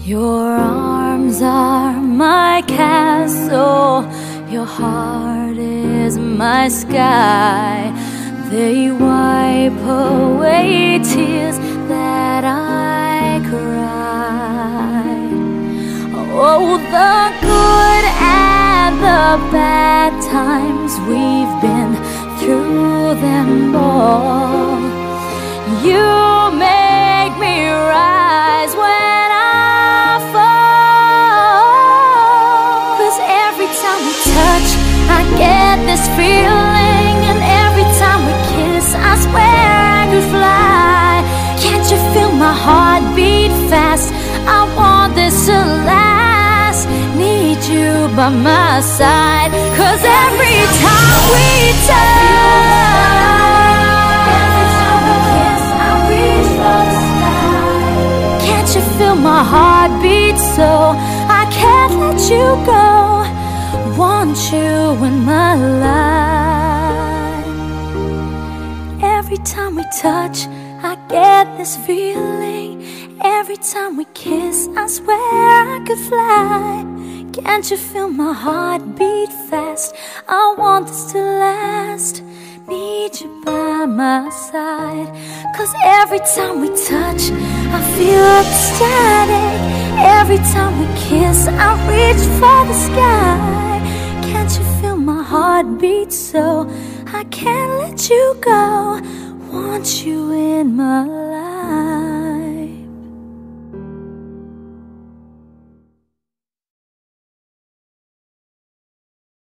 Your arms are my castle, your heart is my sky. They wipe away tears that I cried. Oh, the good and the bad times, we've been through them all. You make me rise when I fall. 'Cause every time we touch, I get this feeling, and every time we kiss, I swear I could fly. Can't you feel my heart beat fast? I want this to last. Need you by my side. 'Cause every time we touch, every time we kiss, I reach for the sky. Can't you feel my heart beat so I can't let you go? Want you in my life. Every time we touch, I get this feeling. Every time we kiss, I swear I could fly. Can't you feel my heart beat fast? I want this to last. Need you by my side. 'Cause every time we touch, I feel ecstatic. Every time we kiss, I reach for the sky. Can't you feel my heart beat so I can't let you go? Want you in my life.